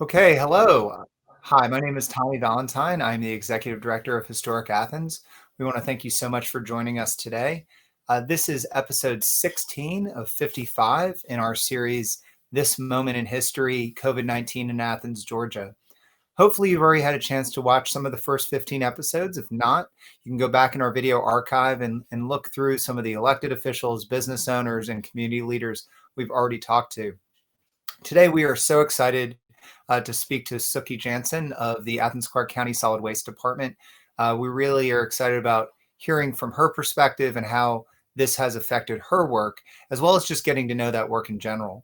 Okay, hello. Hi, my name is Tommy Valentine. I'm the Executive Director of Historic Athens. We want to thank you so much for joining us today. This is episode 16 of 55 in our series, This Moment in History, COVID-19 in Athens, Georgia. Hopefully you've already had a chance to watch some of the first 15 episodes. If not, you can go back in our video archive and look through some of the elected officials, business owners, and community leaders we've already talked to. Today, we are so excited to speak to Suki Janssen of the Athens-Clarke County Solid Waste Department. We really are excited about hearing from her perspective and how this has affected her work, as well as just getting to know that work in general.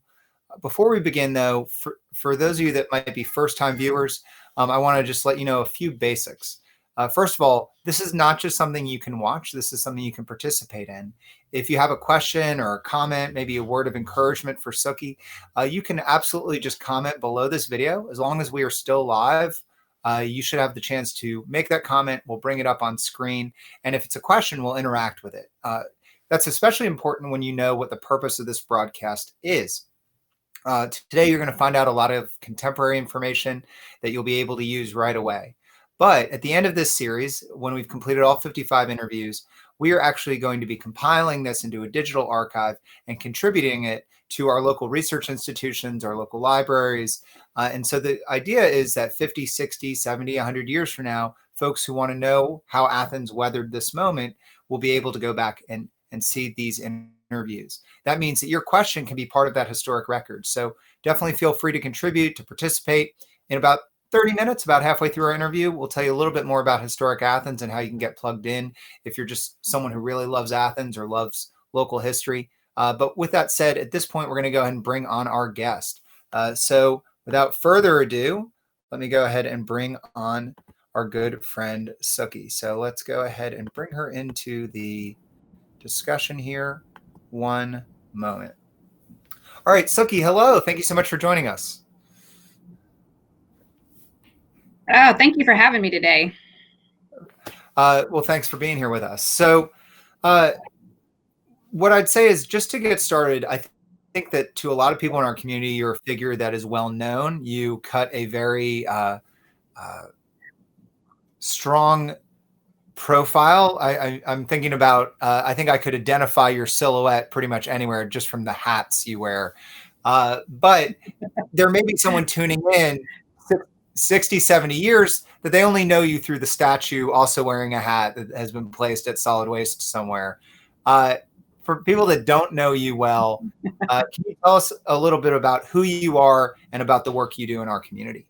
Before we begin, though, for those of you that might be first-time viewers, I want to just let you know a few basics. First of all, this is not just something you can watch. This is something you can participate in. If you have a question or a comment, maybe a word of encouragement for Suki, you can absolutely just comment below this video. As long as we are still live, you should have the chance to make that comment. We'll bring it up on screen. And if it's a question, we'll interact with it. That's especially important when you know what the purpose of this broadcast is. Today, you're going to find out a lot of contemporary information that you'll be able to use right away. But at the end of this series, when we've completed all 55 interviews, we are actually going to be compiling this into a digital archive and contributing it to our local research institutions, our local libraries. And so the idea is that 50, 60, 70, 100 years from now, folks who want to know how Athens weathered this moment will be able to go back and see these interviews. That means that your question can be part of that historic record. So definitely feel free to contribute, to participate. In about 30 minutes, about halfway through our interview, we'll tell you a little bit more about historic Athens and how you can get plugged in if you're just someone who really loves Athens or loves local history. But with that said, at this point, we're going to go ahead and bring on our guest. So without further ado, let me go ahead and bring on our good friend Suki. So let's go ahead and bring her into the discussion here. One moment. All right, Suki, hello. Thank you so much for joining us. Oh, thank you for having me today. Well, thanks for being here with us. So what I'd say is, just to get started, I think that to a lot of people in our community, you're a figure that is well known. You cut a very strong profile. I'm thinking about, I think I could identify your silhouette pretty much anywhere just from the hats you wear. But there may be someone tuning in 60, 70 years that they only know you through the statue also wearing a hat that has been placed at solid waste somewhere. For people that don't know you well, can you tell us a little bit about who you are and about the work you do in our community?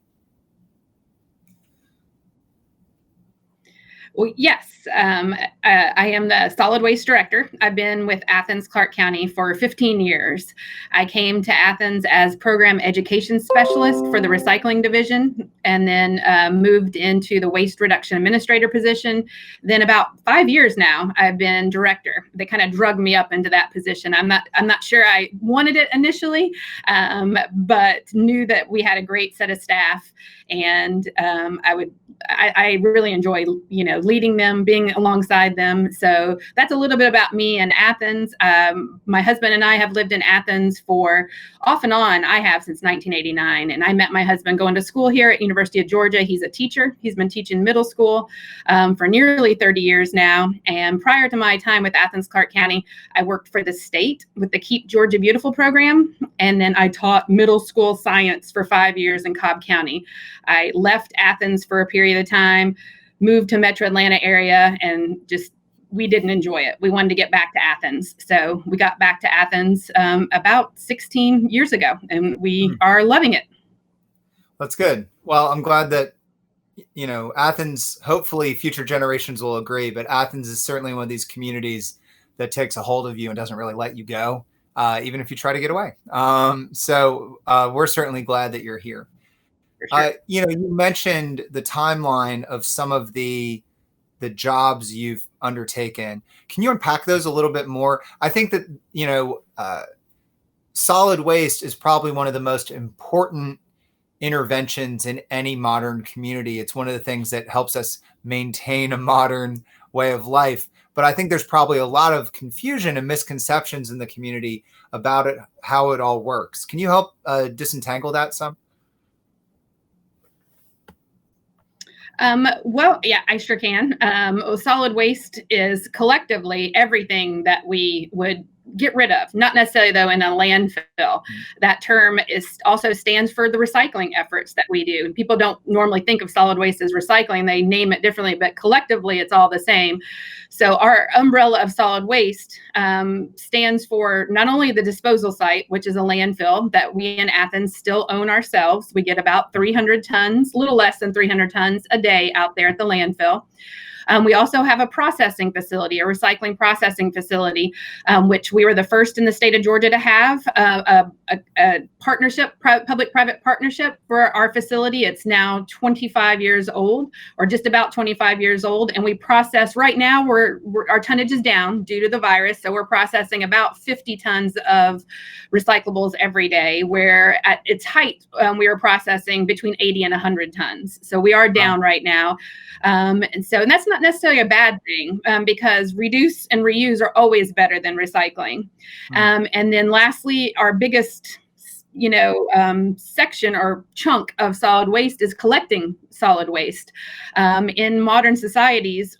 Well, yes, I am the solid waste director. I've been with Athens-Clarke County for 15 years. I came to Athens as program education specialist for the recycling division, and then moved into the waste reduction administrator position. Then about 5 years now, I've been director. They kind of drugged me up into that position. I'm not sure I wanted it initially, but knew that we had a great set of staff, and I really enjoy, leading them, being alongside them. So that's a little bit about me in Athens. My husband and I have lived in Athens for off and on. I have since 1989, and I met my husband going to school here at University of Georgia. He's a teacher. He's been teaching middle school for nearly 30 years now. And prior to my time with Athens-Clarke County, I worked for the state with the Keep Georgia Beautiful program. And then I taught middle school science for 5 years in Cobb County. I left Athens for a period of time, moved to Metro Atlanta area, and we didn't enjoy it. We wanted to get back to Athens. So we got back to Athens about 16 years ago, and we are loving it. That's good. Well, I'm glad that, Athens, hopefully future generations will agree, but Athens is certainly one of these communities that takes a hold of you and doesn't really let you go, even if you try to get away. So we're certainly glad that you're here. Sure. You mentioned the timeline of some of the jobs you've undertaken. Can you unpack those a little bit more? I think that, solid waste is probably one of the most important interventions in any modern community. It's one of the things that helps us maintain a modern way of life. But I think there's probably a lot of confusion and misconceptions in the community about it, how it all works. Can you help disentangle that some? Well, yeah, I sure can. Solid waste is collectively everything that we would get rid of, not necessarily though in a landfill. That term is also stands for the recycling efforts that we do. And people don't normally think of solid waste as recycling. They name it differently, but collectively it's all the same. So our umbrella of solid waste stands for not only the disposal site, which is a landfill that we in Athens still own ourselves. We get about 300 tons, a little less than 300 tons a day out there at the landfill. We also have a processing facility, a recycling processing facility, which we were the first in the state of Georgia to have a partnership, public-private partnership for our facility. It's now 25 years old, or just about 25 years old, and we process right now. Our tonnage is down due to the virus, so we're processing about 50 tons of recyclables every day. Where at its height, we were processing between 80 and 100 tons. So we are down right now. And that's not necessarily a bad thing, because reduce and reuse are always better than recycling. And then lastly, our biggest section or chunk of solid waste is collecting solid waste. In modern societies,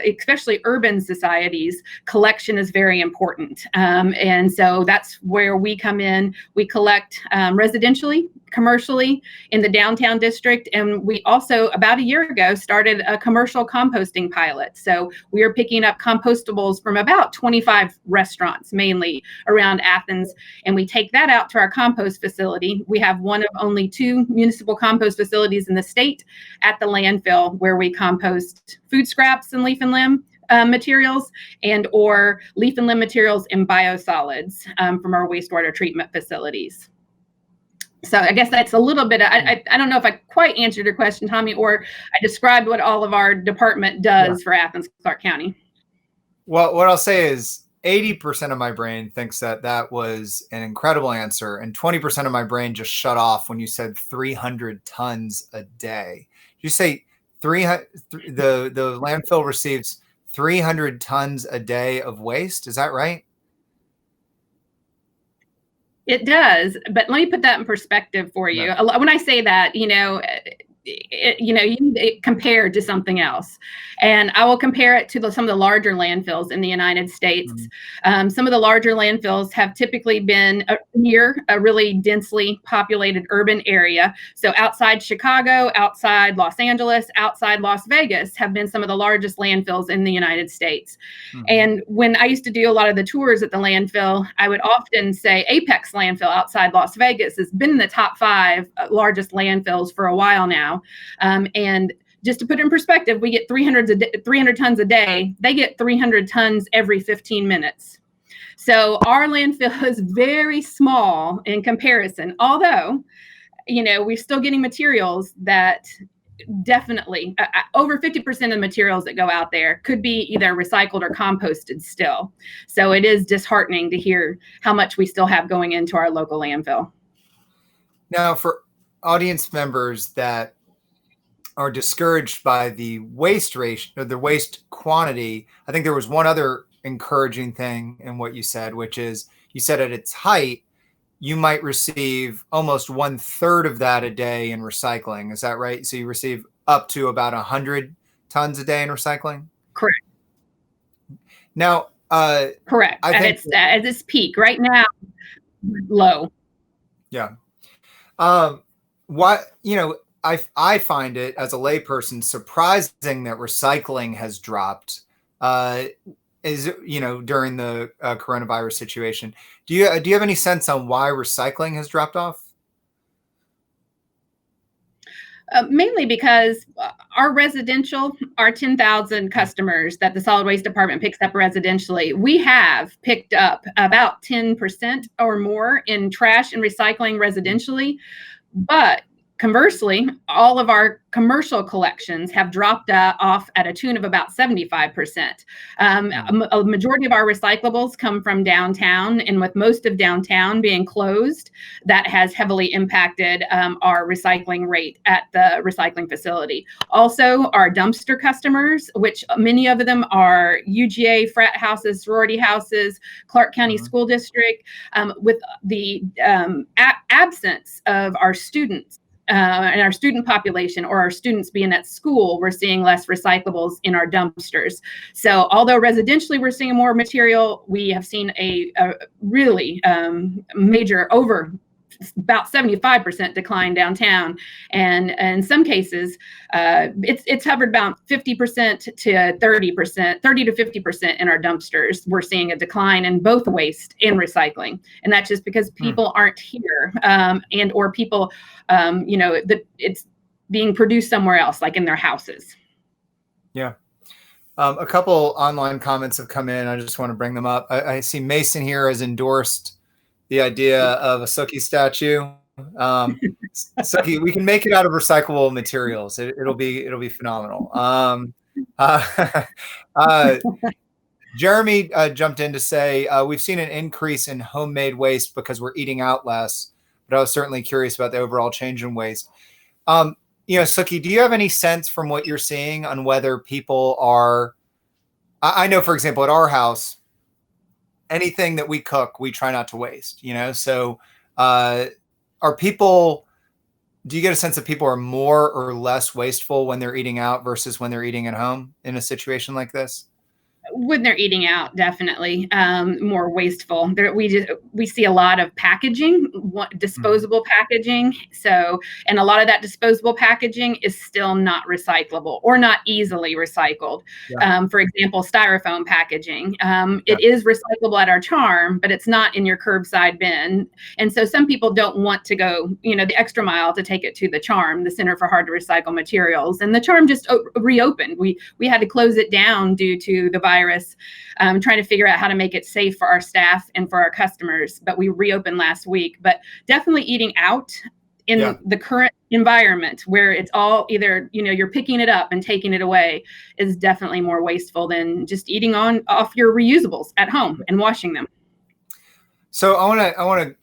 especially urban societies, collection is very important. And so that's where we come in. We collect residentially, commercially in the downtown district. And we also, about a year ago, started a commercial composting pilot. So we are picking up compostables from about 25 restaurants, mainly around Athens. And we take that out to our compost facility. We have one of only 2 municipal compost facilities in the state at the landfill, where we compost food scraps and leaf and limb materials and or leaf and limb materials and biosolids from our wastewater treatment facilities. So I guess that's a little bit, I don't know if I quite answered your question, Tommy, or I described what all of our department does for Athens, Clarke County. Well, what I'll say is 80% of my brain thinks that was an incredible answer, and 20% of my brain just shut off when you said 300 tons a day. Did you say the landfill receives 300 tons a day of waste? Is that right? It does, but let me put that in perspective for you. Yeah. When I say that, you need to compare it to something else. And I will compare it to some of the larger landfills in the United States. Mm-hmm. Some of the larger landfills have typically been near a really densely populated urban area. So outside Chicago, outside Los Angeles, outside Las Vegas have been some of the largest landfills in the United States. Mm-hmm. And when I used to do a lot of the tours at the landfill, I would often say Apex landfill outside Las Vegas has been in the top 5 largest landfills for a while now. And just to put it in perspective, we get 300 tons a day. They get 300 tons every 15 minutes. So our landfill is very small in comparison, although, we're still getting materials that definitely over 50% of the materials that go out there could be either recycled or composted still. So it is disheartening to hear how much we still have going into our local landfill. Now, for audience members that are discouraged by the waste ratio or the waste quantity, I think there was one other encouraging thing in what you said, which is you said at its height, you might receive almost 1/3 of that a day in recycling. Is that right? So you receive up to about 100 tons a day in recycling? Correct. Now, correct. At its peak right now, low. Yeah. I find it as a layperson surprising that recycling has dropped during the coronavirus situation. Do you have any sense on why recycling has dropped off? Mainly because our 10,000 customers that the solid waste department picks up residentially, we have picked up about 10% or more in trash and recycling residentially. But conversely, all of our commercial collections have dropped off at a tune of about 75%. A majority of our recyclables come from downtown, and with most of downtown being closed, that has heavily impacted our recycling rate at the recycling facility. Also, our dumpster customers, which many of them are UGA, frat houses, sorority houses, Clarke County School District, with the absence of our students in our student population or our students being at school, we're seeing less recyclables in our dumpsters. So although residentially we're seeing more material, we have seen a really major about 75% decline downtown, and in some cases it's hovered about 50% to 30%, 30 to 50% in our dumpsters. We're seeing a decline in both waste and recycling, and that's just because people aren't here, and or people it's being produced somewhere else, like in their houses. Yeah. A couple online comments have come in. I just want to bring them up. I see Mason here has endorsed the idea of a Suki statue. Suki, we can make it out of recyclable materials. It'll be phenomenal. Jeremy jumped in to say we've seen an increase in homemade waste because we're eating out less, but I was certainly curious about the overall change in waste. Suki, do you have any sense from what you're seeing on whether people are? I know, for example, at our house, anything that we cook, we try not to waste, so are people, do you get a sense that people are more or less wasteful when they're eating out versus when they're eating at home in a situation like this? When they're eating out, definitely more wasteful. We see a lot of packaging, disposable packaging. So, and a lot of that disposable packaging is still not recyclable or not easily recycled. Yeah. For example, styrofoam packaging. It is recyclable at our charm, but it's not in your curbside bin. And so some people don't want to go, the extra mile to take it to the charm, the Center for Hard to Recycle Materials. And the charm just reopened. We had to close it down due to the virus, trying to figure out how to make it safe for our staff and for our customers. But we reopened last week. But definitely eating out in the current environment where it's all either, you're picking it up and taking it away is definitely more wasteful than just eating off your reusables at home and washing them. So I want to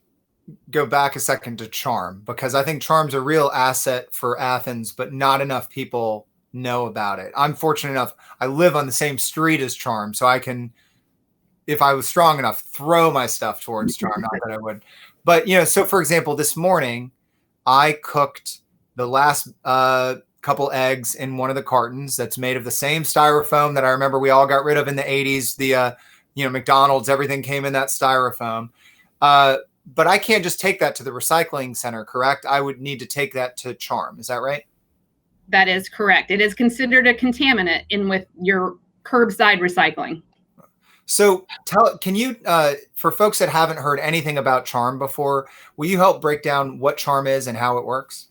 go back a second to charm, because I think charm's a real asset for Athens, but not enough people know about it. I'm fortunate enough, I live on the same street as charm, so I can, if I was strong enough, throw my stuff towards charm. Not that I would, but so for example, this morning I cooked the last couple eggs in one of the cartons that's made of the same styrofoam that I remember we all got rid of in the 80s. The McDonald's, everything came in that styrofoam. But I can't just take that to the recycling center, correct? I would need to take that to charm. Is that right? That is correct. It is considered a contaminant with your curbside recycling. So can you, for folks that haven't heard anything about charm before, will you help break down what charm is and how it works?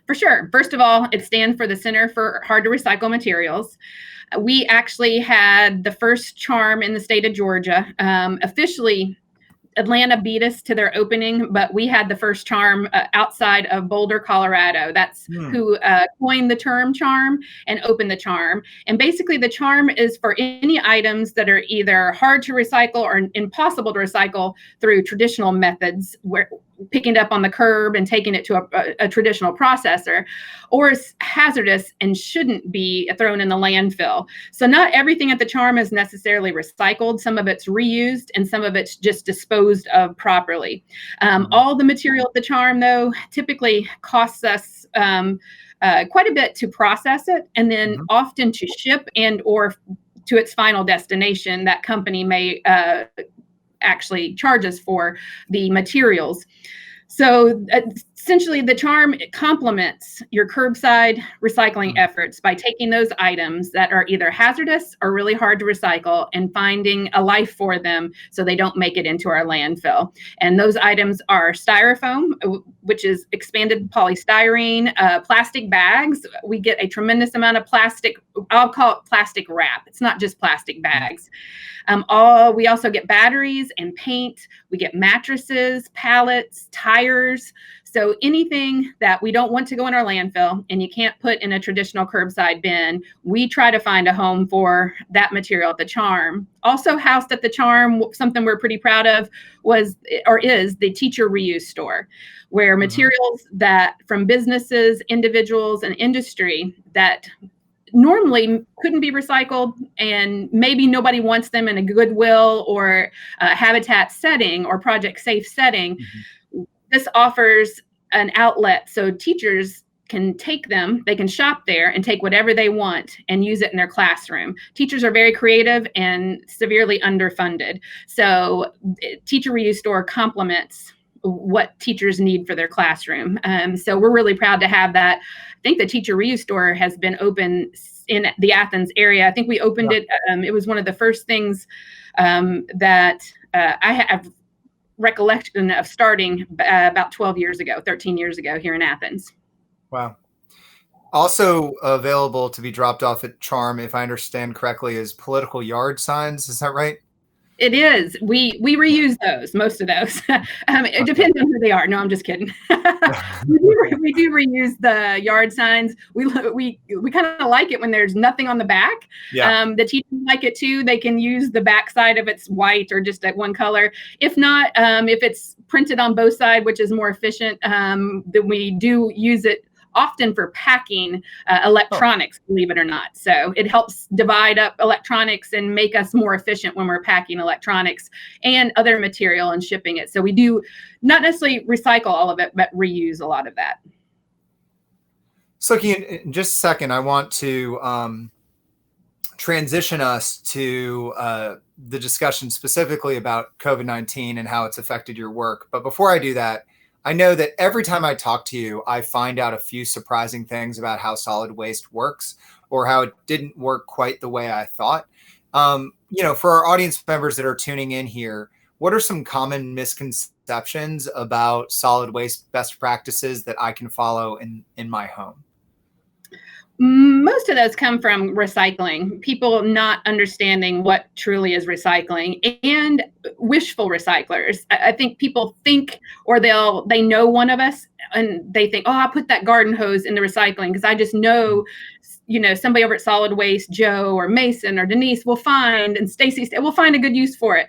For sure. First of all, it stands for the Center for Hard to Recycle Materials. We actually had the first charm in the state of Georgia. Officially, Atlanta beat us to their opening, but we had the first charm outside of Boulder, Colorado. That's who coined the term charm and opened the charm. And basically the charm is for any items that are either hard to recycle or impossible to recycle through traditional methods, where picking it up on the curb and taking it to a traditional processor, or is hazardous and shouldn't be thrown in the landfill. So not everything at the charm is necessarily recycled. Some of it's reused and some of it's just disposed of properly. All the material at the charm, though, typically costs us quite a bit to process it, and then often to ship and or to its final destination. That company may actually charge us for the materials. So essentially the charm complements your curbside recycling efforts by taking those items that are either hazardous or really hard to recycle and finding a life for them so they don't make it into our landfill. And those items are styrofoam, which is expanded polystyrene, plastic bags. We get a tremendous amount of plastic. I'll call it plastic wrap. It's not just plastic bags. We also get batteries and paint. We get mattresses, pallets, tires. So anything that we don't want to go in our landfill and you can't put in a traditional curbside bin, we try to find a home for that material at the charm. Also housed at the charm, something we're pretty proud of is the teacher reuse store, where materials that from businesses, individuals, and industry that normally couldn't be recycled, and maybe nobody wants them in a Goodwill or a Habitat setting or Project Safe setting. This offers an outlet so teachers can take them, they can shop there and take whatever they want and use it in their classroom. Teachers are very creative and severely underfunded. So Teacher Reuse Store complements what teachers need for their classroom. So we're really proud to have that. I think the Teacher Reuse Store has been open in the Athens area. I think we opened it. It was one of the first things that I have recollection of starting about 12 years ago, 13 years ago here in Athens. Wow. Also available to be dropped off at Charm, if I understand correctly, is political yard signs. Is that right? It is. We reuse those, most of those. It depends on who they are. No, I'm just kidding. we do reuse the yard signs. We kind of like it when there's nothing on the back. Yeah. The teachers like it too. They can use the back side if it's white or just at one color. If not, if it's printed on both sides, which is more efficient, then we do use it often for packing electronics, believe it or not. So it helps divide up electronics and make us more efficient when we're packing electronics and other material and shipping it. So we do not necessarily recycle all of it, but reuse a lot of that. Suki, in just a second, I want to transition us to the discussion specifically about COVID-19 and how it's affected your work. But before I do that, I know that every time I talk to you, I find out a few surprising things about how solid waste works or how it didn't work quite the way I thought. For our audience members that are tuning in here, what are some common misconceptions about solid waste best practices that I can follow in my home? Most of those come from recycling, people not understanding what truly is recycling, and wishful recyclers. I think people think, or they know one of us and they think, oh, I'll put that garden hose in the recycling because I just know, somebody over at Solid Waste, Joe or Mason or Denise will find, and Stacy will find a good use for it.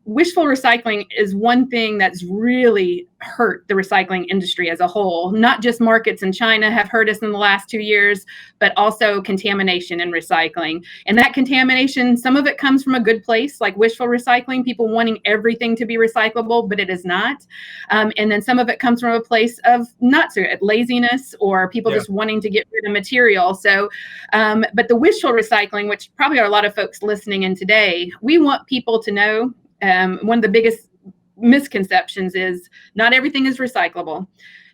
Wishful recycling is one thing that's really hurt the recycling industry as a whole. Not just markets in China have hurt us in the last 2 years, but also contamination in recycling. And that contamination, some of it comes from a good place, like wishful recycling, people wanting everything to be recyclable, but it is not. And then some of it comes from a place of not so laziness or people just wanting to get rid of material. So, but the wishful recycling, which probably are a lot of folks listening in today, we want people to know one of the biggest misconceptions is not everything is recyclable.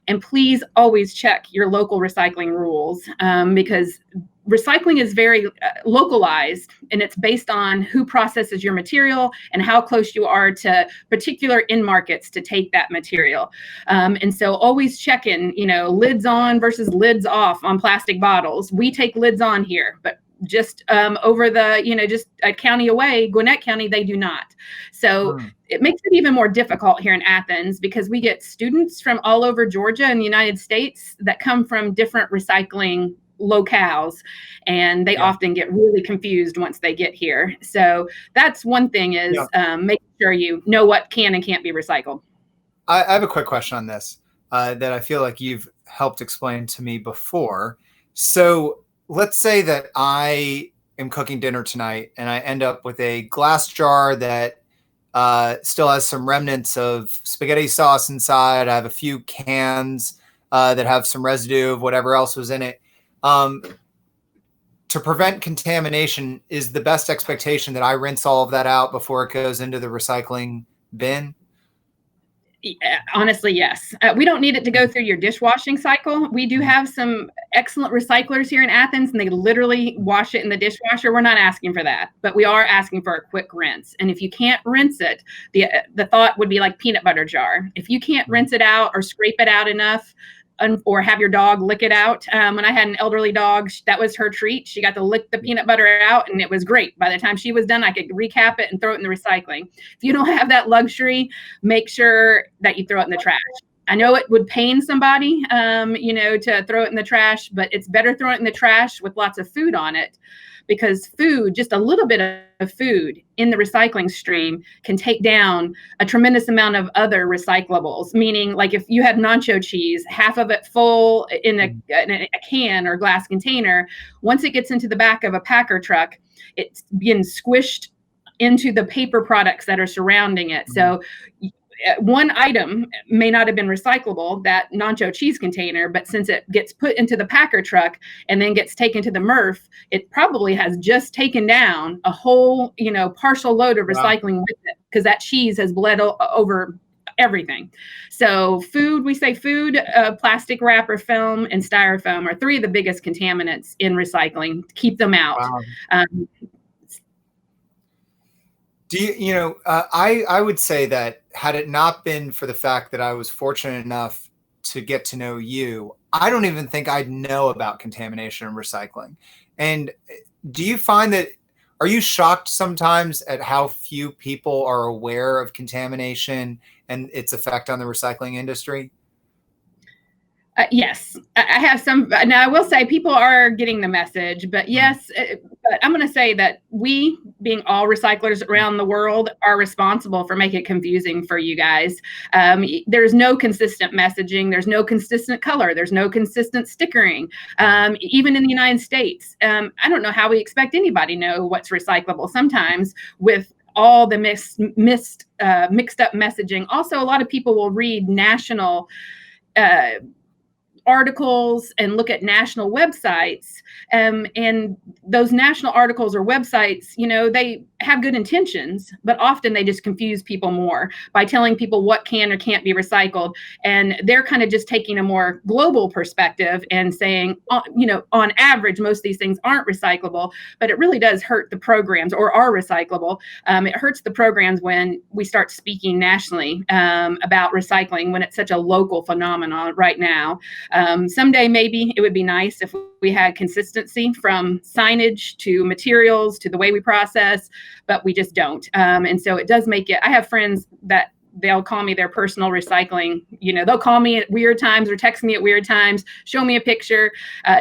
And please always check your local recycling rules because recycling is very localized, and it's based on who processes your material and how close you are to particular end markets to take that material. And so always check in, lids on versus lids off on plastic bottles. We take lids on here, but just over the, just a county away, Gwinnett County, they do not. So it makes it even more difficult here in Athens because we get students from all over Georgia and the United States that come from different recycling locales, and they often get really confused once they get here. So that's one thing is making sure you know what can and can't be recycled. I have a quick question on this that I feel like you've helped explain to me before. So let's say that I am cooking dinner tonight and I end up with a glass jar that still has some remnants of spaghetti sauce inside. I have a few cans that have some residue of whatever else was in it. To prevent contamination, is the best expectation that I rinse all of that out before it goes into the recycling bin? Honestly, yes. We don't need it to go through your dishwashing cycle. We do have some excellent recyclers here in Athens, and they literally wash it in the dishwasher. We're not asking for that, but we are asking for a quick rinse. And if you can't rinse it, the thought would be like peanut butter jar. If you can't rinse it out or scrape it out enough, or have your dog lick it out. When I had an elderly dog, that was her treat. She got to lick the peanut butter out, and it was great. By the time she was done, I could recap it and throw it in the recycling. If you don't have that luxury, make sure that you throw it in the trash. I know it would pain somebody, to throw it in the trash, but it's better throwing it in the trash with lots of food on it, because food, just a little bit of food in the recycling stream can take down a tremendous amount of other recyclables. Meaning, like if you had nacho cheese, half of it full in a can or glass container, once it gets into the back of a packer truck, it's being squished into the paper products that are surrounding it. So one item may not have been recyclable, that nacho cheese container, but since it gets put into the packer truck and then gets taken to the MRF, it probably has just taken down a whole, partial load of recycling with it, because that cheese has bled over everything. So we say food, plastic wrapper film, and styrofoam are three of the biggest contaminants in recycling. Keep them out. Wow. I would say that had it not been for the fact that I was fortunate enough to get to know you, I don't even think I'd know about contamination and recycling. And do you find that, are you shocked sometimes at how few people are aware of contamination and its effect on the recycling industry? Yes, I have some. Now, I will say people are getting the message, but yes, but I'm going to say that we, being all recyclers around the world, are responsible for making it confusing for you guys. There's no consistent messaging. There's no consistent color. There's no consistent stickering. Even in the United States, I don't know how we expect anybody to know what's recyclable sometimes with all the mixed up messaging. Also, a lot of people will read national articles and look at national websites, and those national articles or websites, they have good intentions, but often they just confuse people more by telling people what can or can't be recycled. And they're kind of just taking a more global perspective and saying, on average, most of these things aren't recyclable, but it really does hurt the programs, or are recyclable. It hurts the programs when we start speaking nationally about recycling, when it's such a local phenomenon right now. Someday, maybe it would be nice if we had consistency from signage to materials to the way we process, but we just don't. And so it does make it, I have friends that they'll call me their personal recycling. They'll call me at weird times or text me at weird times, show me a picture.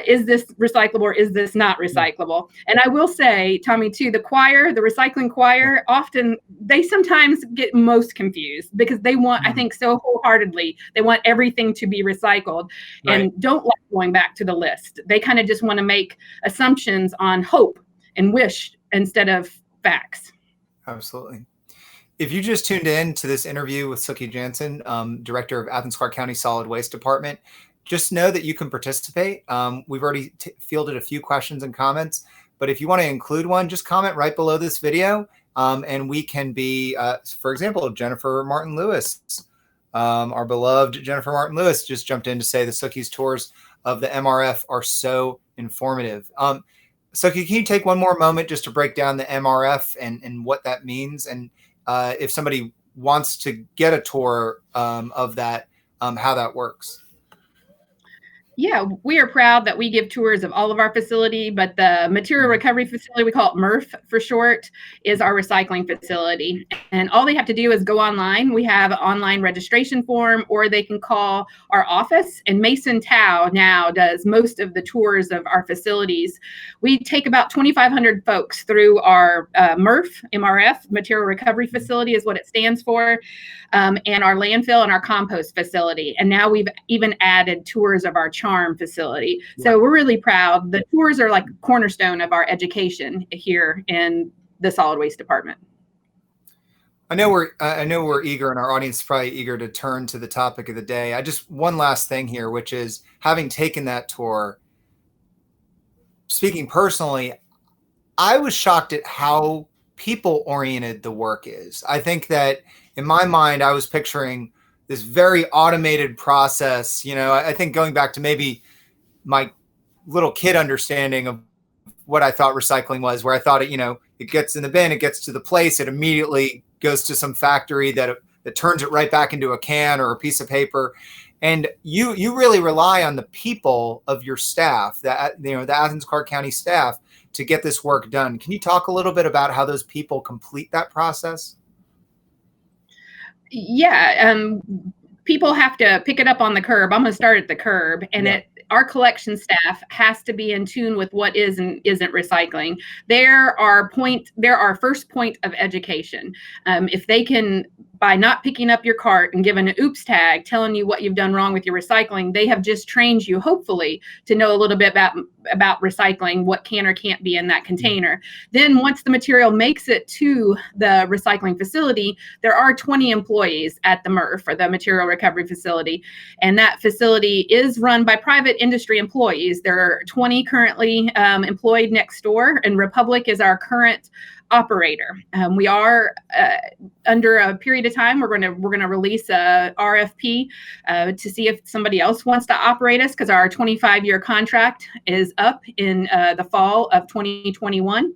Is this recyclable or is this not recyclable? And I will say, Tommy, too, the recycling choir, often they sometimes get most confused because they want, I think so wholeheartedly, they want everything to be recycled and don't like going back to the list. They kind of just want to make assumptions on hope and wish instead of facts. Absolutely. If you just tuned in to this interview with Suki Janssen, Director of Athens-Clarke County Solid Waste Department, just know that you can participate. We've already fielded a few questions and comments, but if you want to include one, just comment right below this video, and we can be, for example, Jennifer Martin Lewis, our beloved Jennifer Martin Lewis just jumped in to say the Suki's tours of the MRF are so informative. Suki, can you take one more moment just to break down the MRF and what that means? And if somebody wants to get a tour of that, how that works. Yeah, we are proud that we give tours of all of our facility, but the material recovery facility, we call it MRF for short, is our recycling facility. And all they have to do is go online. We have an online registration form, or they can call our office. And Mason Tao now does most of the tours of our facilities. We take about 2,500 folks through our MRF, material recovery facility is what it stands for, and our landfill and our compost facility. And now we've even added tours of our charm facility. So we're really proud. The tours are like a cornerstone of our education here in the solid waste department. I know we're eager, and our audience is probably eager to turn to the topic of the day. I just, one last thing here, which is having taken that tour, speaking personally, I was shocked at how people oriented the work is. I think that in my mind, I was picturing this very automated process. I think going back to maybe my little kid understanding of what I thought recycling was, where I thought it gets in the bin, it gets to the place, it immediately goes to some factory that turns it right back into a can or a piece of paper. And you really rely on the people of your staff, the Athens-Clarke County staff, to get this work done. Can you talk a little bit about how those people complete that process? Yeah, people have to pick it up on the curb. I'm going to start at the curb, and our collection staff has to be in tune with what is and isn't recycling. They're our first point of education. If they can by not picking up your cart and giving an oops tag telling you what you've done wrong with your recycling, they have just trained you, hopefully, to know a little bit about recycling, what can or can't be in that container. Then once the material makes it to the recycling facility, there are 20 employees at the MRF, or the Material Recovery Facility. And that facility is run by private industry employees. There are 20 currently employed next door, and Republic is our current operator. We are under a period of time, we're going to release a RFP to see if somebody else wants to operate us, because our 25-year contract is up in the fall of 2021.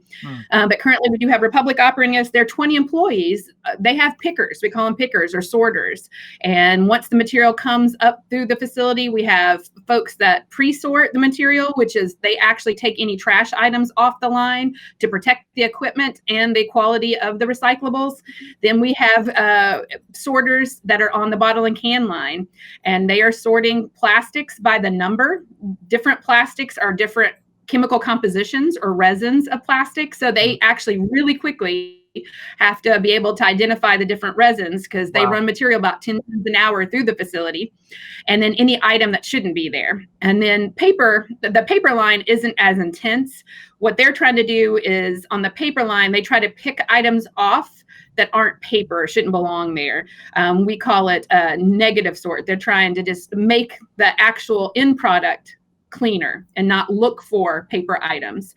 But currently we do have Republic operating us. They're 20 employees. They have pickers. We call them pickers or sorters. And once the material comes up through the facility, we have folks that pre-sort the material, which is they actually take any trash items off the line to protect the equipment and the quality of the recyclables. Then we have sorters that are on the bottle and can line, and they are sorting plastics by the number. Different plastics are different chemical compositions or resins of plastic. So they actually really quickly have to be able to identify the different resins, because they run material about 10 times an hour through the facility. And then any item that shouldn't be there. And then paper, the paper line isn't as intense. What they're trying to do is on the paper line, they try to pick items off that aren't paper, shouldn't belong there. We call it a negative sort. They're trying to just make the actual end product cleaner and not look for paper items.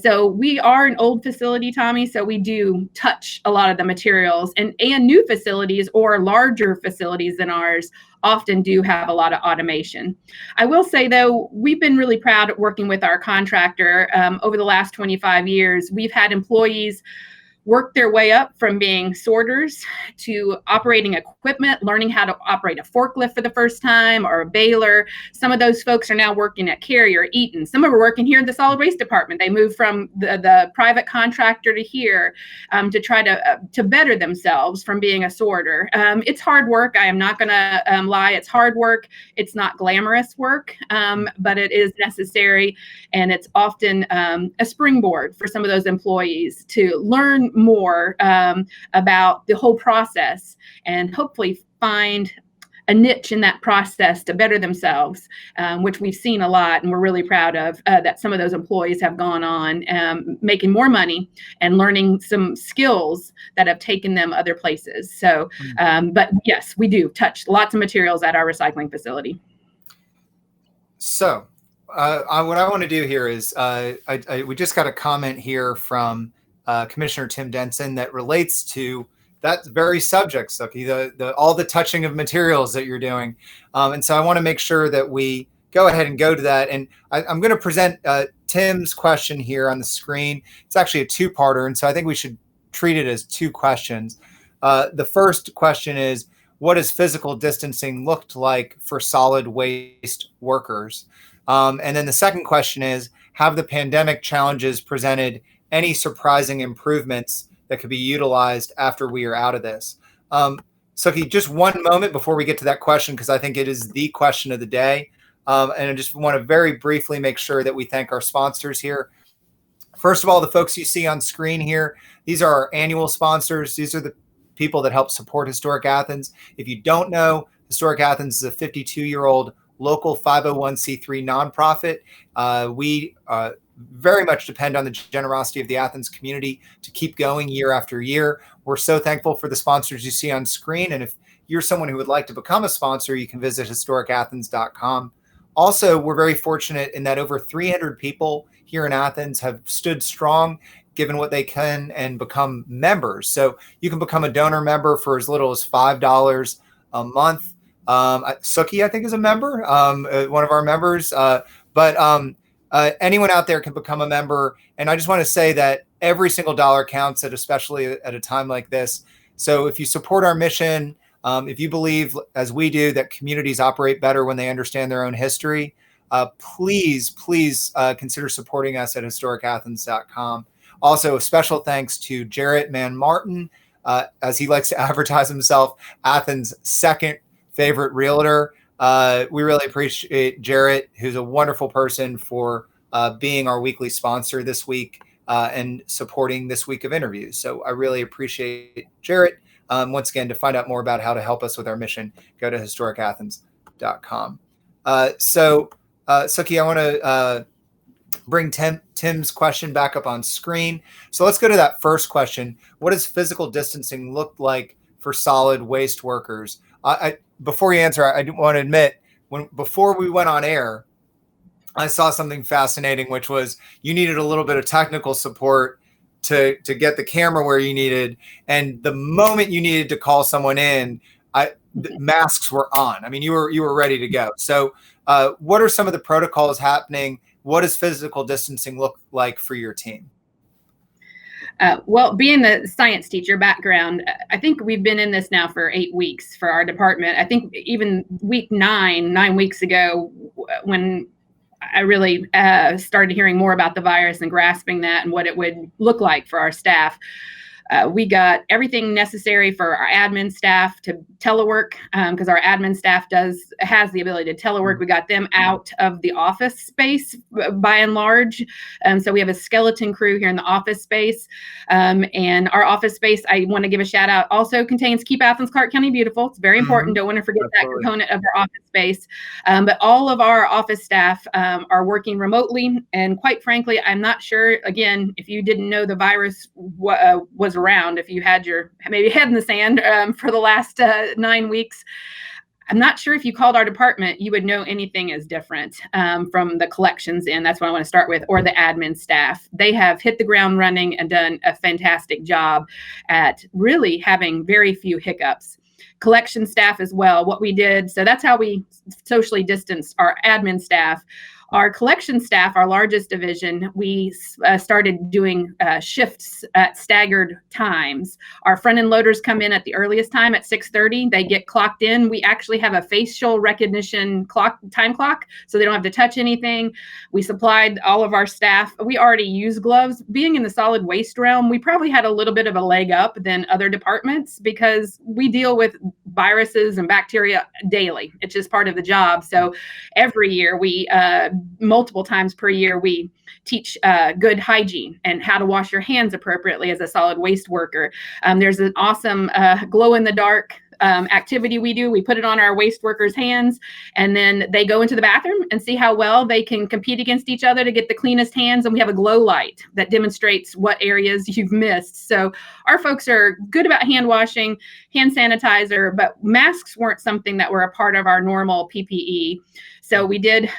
So we are an old facility, Tommy, so we do touch a lot of the materials, and new facilities or larger facilities than ours often do have a lot of automation. I will say, though, we've been really proud at working with our contractor. Over the last 25 years, we've had employees work their way up from being sorters to operating equipment, learning how to operate a forklift for the first time, or a baler. Some of those folks are now working at Carrier, Eaton. Some of them are working here in the solid waste department. They moved from the private contractor to here to try to better themselves from being a sorter. It's hard work. I am not going to lie. It's hard work. It's not glamorous work, but it is necessary. And it's often a springboard for some of those employees to learn more about the whole process, and hopefully find a niche in that process to better themselves, which we've seen a lot, and we're really proud of that some of those employees have gone on making more money and learning some skills that have taken them other places. So, but yes, we do touch lots of materials at our recycling facility. So what I want to do here is we just got a comment here from Commissioner Tim Denson that relates to that very subject, Suki, all the touching of materials that you're doing. And so I want to make sure that we go ahead and go to that. And I'm going to present Tim's question here on the screen. It's actually a two-parter, and so I think we should treat it as two questions. The first question is, what has physical distancing looked like for solid waste workers? And then the second question is, have the pandemic challenges presented any surprising improvements that could be utilized after we are out of this? Suki, just one moment before we get to that question, because I think it is the question of the day. And I just want to very briefly make sure that we thank our sponsors here. First of all, the folks you see on screen here, these are our annual sponsors. These are the people that help support Historic Athens. If you don't know, Historic Athens is a 52-year-old local 501c3 nonprofit. We very much depend on the generosity of the Athens community to keep going year after year. We're so thankful for the sponsors you see on screen. And if you're someone who would like to become a sponsor, you can visit historicathens.com. Also, we're very fortunate in that over 300 people here in Athens have stood strong, given what they can, and become members. So you can become a donor member for as little as $5 a month. Suki, I think, is a member, one of our members. But anyone out there can become a member. And I just want to say that every single dollar counts, especially at a time like this. So if you support our mission, if you believe, as we do, that communities operate better when they understand their own history, please consider supporting us at historicathens.com. Also, a special thanks to Jarrett Mann Martin, as he likes to advertise himself, Athens' second favorite realtor. We really appreciate Jarrett, who's a wonderful person, for being our weekly sponsor this week and supporting this week of interviews. So I really appreciate Jarrett. Once again, to find out more about how to help us with our mission, go to historicathens.com. Suki, I want to bring Tim's question back up on screen. So let's go to that first question. What does physical distancing look like for solid waste workers? Before you answer, I want to admit, before we went on air, I saw something fascinating, which was you needed a little bit of technical support to get the camera where you needed. And the moment you needed to call someone in, the masks were on. I mean, you were ready to go. So what are some of the protocols happening? What does physical distancing look like for your team? Well, being the science teacher background, I think we've been in this now for 8 weeks for our department. I think even week 9 weeks ago, when I really started hearing more about the virus and grasping that and what it would look like for our staff. We got everything necessary for our admin staff to telework, because our admin staff has the ability to telework. We got them out of the office space by and large. So we have a skeleton crew here in the office space. And our office space, I want to give a shout out, also contains Keep Athens Clark County Beautiful. It's very important. Don't want to forget that component of our office space. But all of our office staff are working remotely. And quite frankly, I'm not sure, again, if you didn't know the virus was around, if you had your maybe head in the sand for the last 9 weeks, I'm not sure if you called our department, you would know anything is different from the collections end. That's what I want to start with, or the admin staff. They have hit the ground running and done a fantastic job at really having very few hiccups. Collection staff as well, what we did. So that's how we socially distanced our admin staff. Our collection staff, our largest division, we started doing shifts at staggered times. Our front-end loaders come in at the earliest time at 6:30. They get clocked in. We actually have a facial recognition time clock, so they don't have to touch anything. We supplied all of our staff. We already use gloves. Being in the solid waste realm, we probably had a little bit of a leg up than other departments because we deal with viruses and bacteria daily. It's just part of the job. So every year we multiple times per year, we teach good hygiene and how to wash your hands appropriately as a solid waste worker. There's an awesome glow in the dark activity we do. We put it on our waste workers' hands, and then they go into the bathroom and see how well they can compete against each other to get the cleanest hands. And we have a glow light that demonstrates what areas you've missed. So our folks are good about hand washing, hand sanitizer, but masks weren't something that were a part of our normal PPE. So we did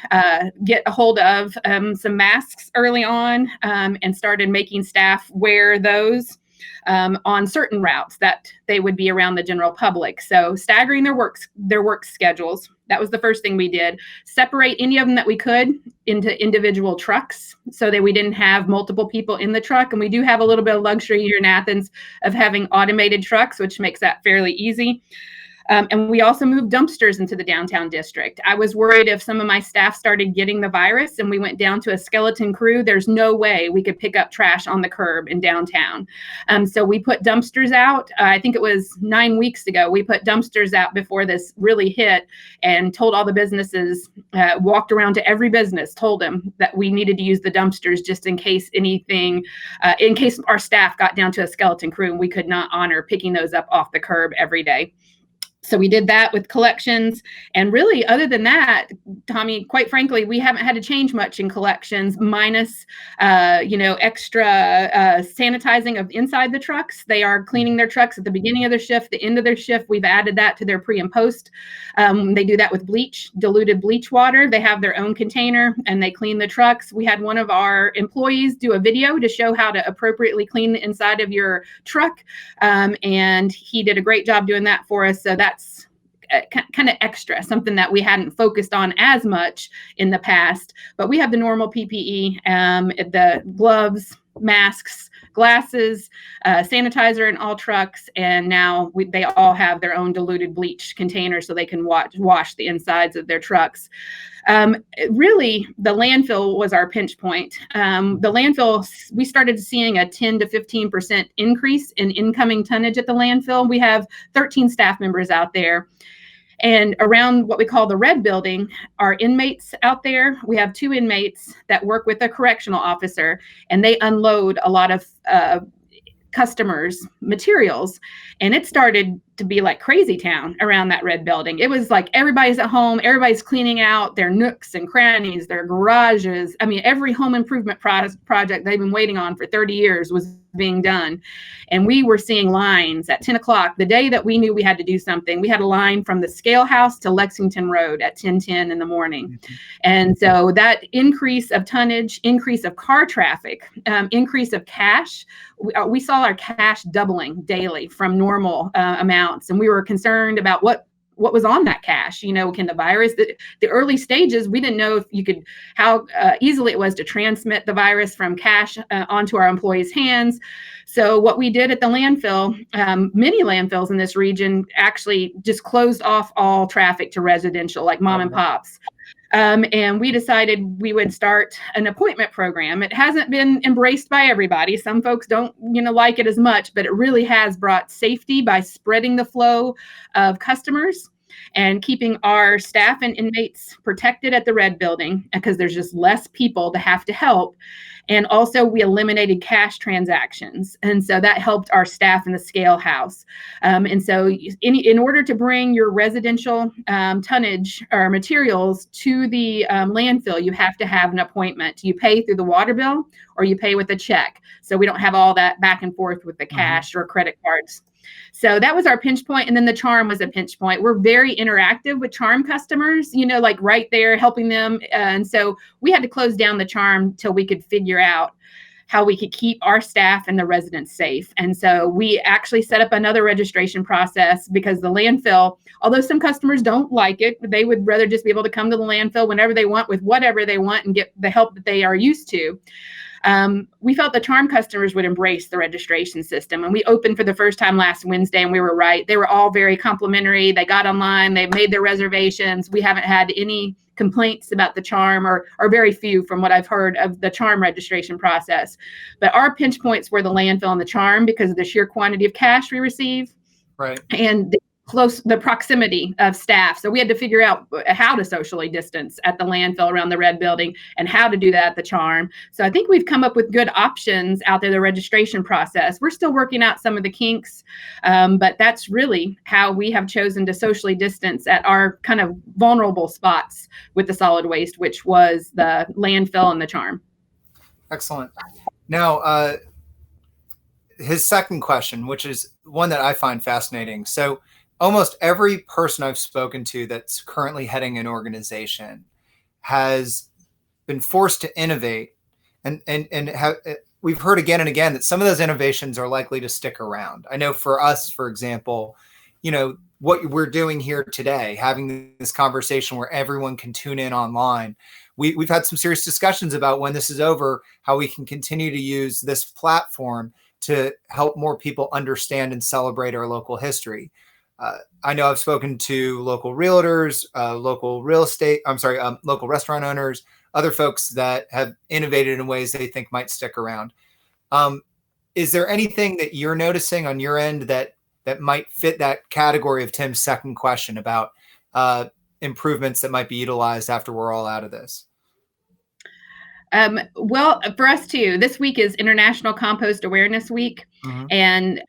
get a hold of some masks early on and started making staff wear those on certain routes that they would be around the general public. So staggering their work schedules. That was the first thing we did. Separate any of them that we could into individual trucks so that we didn't have multiple people in the truck. And we do have a little bit of luxury here in Athens of having automated trucks, which makes that fairly easy. And we also moved dumpsters into the downtown district. I was worried if some of my staff started getting the virus and we went down to a skeleton crew, there's no way we could pick up trash on the curb in downtown. So we put dumpsters out. I think it was 9 weeks ago. We put dumpsters out before this really hit and told all the businesses, walked around to every business, told them that we needed to use the dumpsters just in case anything, in case our staff got down to a skeleton crew and we could not honor picking those up off the curb every day. So we did that with collections. And really, other than that, Tommy, quite frankly, we haven't had to change much in collections, minus, extra sanitizing of inside the trucks. They are cleaning their trucks at the beginning of their shift, the end of their shift. We've added that to their pre and post. They do that with bleach, diluted bleach water. They have their own container and they clean the trucks. We had one of our employees do a video to show how to appropriately clean the inside of your truck. And he did a great job doing that for us. So that's kind of extra, something that we hadn't focused on as much in the past. But we have the normal PPE, the gloves, masks, glasses, sanitizer in all trucks, and now they all have their own diluted bleach containers so they can wash the insides of their trucks. Really, the landfill was our pinch point. The landfill, we started seeing a 10 to 15% increase in incoming tonnage at the landfill. We have 13 staff members out there. And around what we call the red building are inmates out there. We have 2 inmates that work with a correctional officer, and they unload a lot of customers materials, and it started to be like crazy town around that red building. It was like everybody's at home, everybody's cleaning out their nooks and crannies, their garages. I mean, every home improvement project they've been waiting on for 30 years was being done. And we were seeing lines at 10 o'clock. The day that we knew we had to do something, we had a line from the Scale House to Lexington Road at 10:10 in the morning. Mm-hmm. And so that increase of tonnage, increase of car traffic, increase of cash, we saw our cash doubling daily from normal amounts. And we were concerned about what was on that cash. Can the virus, the early stages, we didn't know if you could, how easily it was to transmit the virus from cash onto our employees' hands. So what we did at the landfill, many landfills in this region actually just closed off all traffic to residential, like mom and pops. And we decided we would start an appointment program. It hasn't been embraced by everybody. Some folks don't, like it as much, but it really has brought safety by spreading the flow of customers and keeping our staff and inmates protected at the red building, because there's just less people to have to help. And also we eliminated cash transactions. And so that helped our staff in the Scale House. And so in order to bring your residential tonnage or materials to the landfill, you have to have an appointment. You pay through the water bill or you pay with a check. So we don't have all that back and forth with the cash or credit cards. So that was our pinch point. And then the charm was a pinch point. We're very interactive with charm customers, like right there helping them. And so we had to close down the charm till we could figure out how we could keep our staff and the residents safe. And so we actually set up another registration process, because the landfill, although some customers don't like it, they would rather just be able to come to the landfill whenever they want with whatever they want and get the help that they are used to. We felt the charm customers would embrace the registration system. And we opened for the first time last Wednesday, and we were right. They were all very complimentary. They got online, they made their reservations. We haven't had any complaints about the charm, or very few from what I've heard of the charm registration process. But our pinch points were the landfill and the charm because of the sheer quantity of cash we receive. Right. And the proximity of staff. So we had to figure out how to socially distance at the landfill around the red building and how to do that at the charm. So I think we've come up with good options out there, the registration process. We're still working out some of the kinks, but that's really how we have chosen to socially distance at our kind of vulnerable spots with the solid waste, which was the landfill and the charm. Excellent. Now, his second question, which is one that I find fascinating. So almost every person I've spoken to that's currently heading an organization has been forced to innovate, and we've heard again and again that some of those innovations are likely to stick around. I know for us, for example, what we're doing here today, having this conversation where everyone can tune in online. We've had some serious discussions about when this is over, how we can continue to use this platform to help more people understand and celebrate our local history. I know I've spoken to local realtors, local restaurant owners, other folks that have innovated in ways they think might stick around. Is there anything that you're noticing on your end that might fit that category of Tim's second question about improvements that might be utilized after we're all out of this? Well, for us too, this week is International Compost Awareness Week. Mm-hmm. And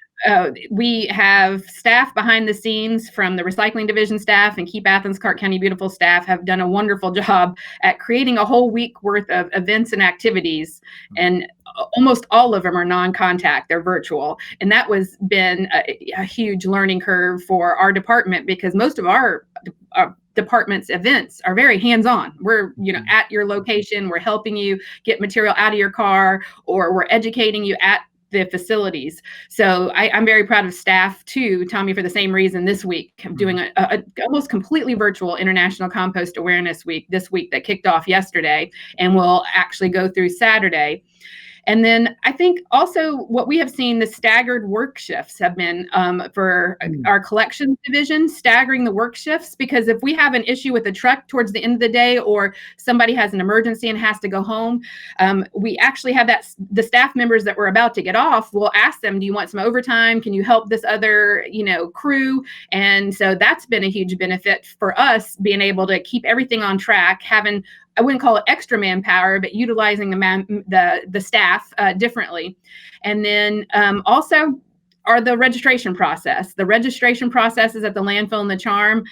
we have staff behind the scenes from the recycling division staff and Keep Athens Clark County Beautiful staff have done a wonderful job at creating a whole week worth of events and activities. And almost all of them are non-contact, they're virtual. And that was been a huge learning curve for our department, because most of our department's events are very hands-on. We're, at your location, we're helping you get material out of your car, or we're educating you at the facilities. So I'm very proud of staff too, Tommy, for the same reason this week. I'm doing a almost completely virtual International Compost Awareness Week this week that kicked off yesterday and will actually go through Saturday. And then I think also what we have seen, the staggered work shifts have been for our collections division, staggering the work shifts, because if we have an issue with a truck towards the end of the day, or somebody has an emergency and has to go home, we actually have the staff members that were about to get off, we'll ask them, do you want some overtime? Can you help this other, crew? And so that's been a huge benefit for us, being able to keep everything on track, having I wouldn't call it extra manpower, but utilizing the staff differently. And then also are the registration process. The registration processes at the landfill and the charm,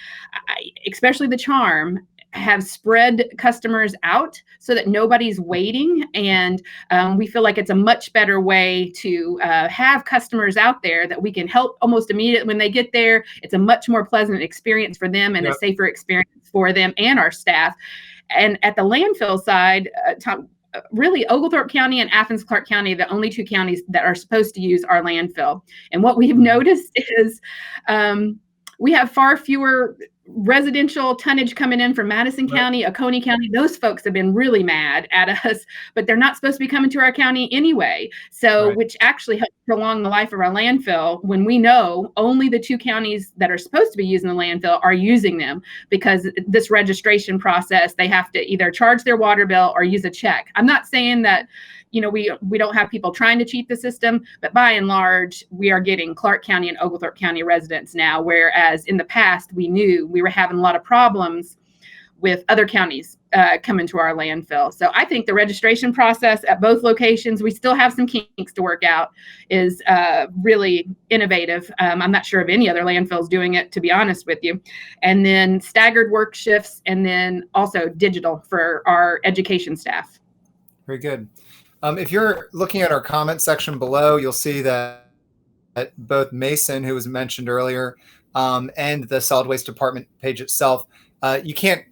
especially the charm, have spread customers out so that nobody's waiting. And we feel like it's a much better way to have customers out there that we can help almost immediately when they get there. It's a much more pleasant experience for them and a safer experience for them and our staff. And at the landfill side, really Oglethorpe County and Athens Clarke County, the only two counties that are supposed to use our landfill. And what we've noticed is we have far fewer residential tonnage coming in from Madison County, Oconee County. Those folks have been really mad at us, but they're not supposed to be coming to our county anyway. So, which actually helps prolong the life of our landfill when we know only the two counties that are supposed to be using the landfill are using them, because this registration process, they have to either charge their water bill or use a check. I'm not saying that, you know, we don't have people trying to cheat the system, but by and large, we are getting Clarke County and Oglethorpe County residents now, whereas in the past, we knew we were having a lot of problems with other counties coming to our landfill. So I think the registration process at both locations, we still have some kinks to work out, is really innovative. I'm not sure of any other landfills doing it, to be honest with you. And then staggered work shifts, and then also digital for our education staff. Very good. If you're looking at our comment section below, you'll see that both Mason, who was mentioned earlier, and the solid waste department page itself, you can't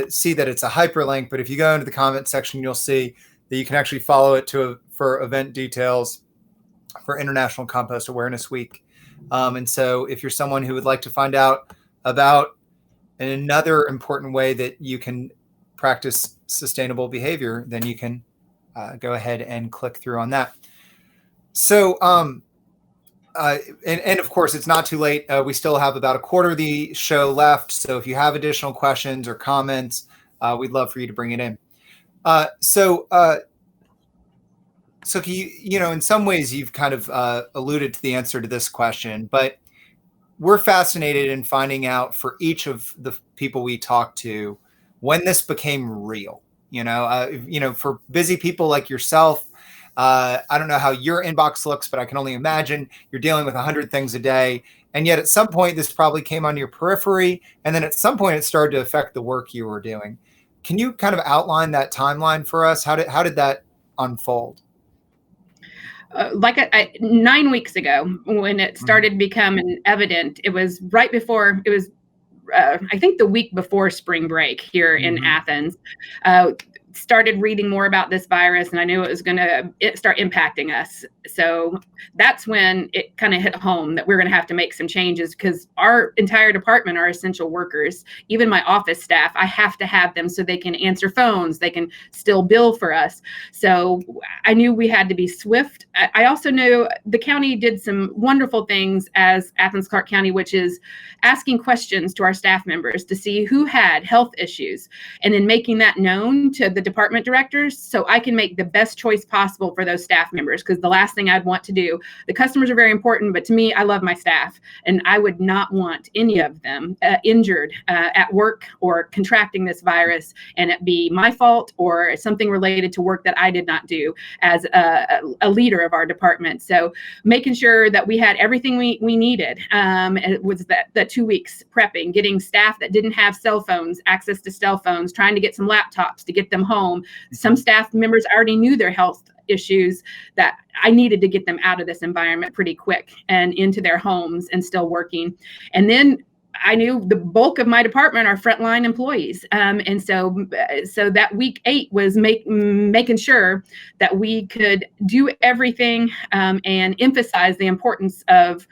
see that it's a hyperlink, but if you go into the comment section, you'll see that you can actually follow it for event details for International Compost Awareness Week. And so if you're someone who would like to find out about another important way that you can practice sustainable behavior, then you can go ahead and click through on that. So, and of course, it's not too late. We still have about a quarter of the show left. So if you have additional questions or comments, we'd love for you to bring it in. So you know, in some ways, you've kind of alluded to the answer to this question, but we're fascinated in finding out for each of the people we talk to when this became real. You know, for busy people like yourself, I don't know how your inbox looks, but I can only imagine you're dealing with 100 things a day. And yet at some point, this probably came on your periphery. And then at some point, it started to affect the work you were doing. Can you kind of outline that timeline for us? How did that unfold? 9 weeks ago, when it started becoming evident, it was right before, it was I think the week before spring break here in Athens, started reading more about this virus, and I knew it was going to start impacting us. So that's when it kind of hit home that we're going to have to make some changes, because our entire department are essential workers. Even my office staff, I have to have them so they can answer phones, they can still bill for us. So I knew we had to be swift. I also knew the county did some wonderful things as Athens Clarke County, which is asking questions to our staff members to see who had health issues, and then making that known to the department directors so I can make the best choice possible for those staff members. Because the last thing I'd want to do, the customers are very important, but to me, I love my staff, and I would not want any of them injured at work or contracting this virus, and it be my fault or something related to work that I did not do as a leader of our department. So making sure that we had everything we needed. It was that 2 weeks prepping, getting staff that didn't have cell phones, access to cell phones, trying to get some laptops to get them home. Some staff members already knew their health issues, that I needed to get them out of this environment pretty quick and into their homes and still working. And then I knew the bulk of my department are frontline employees. And so that week 8 was making sure that we could do everything and emphasize the importance of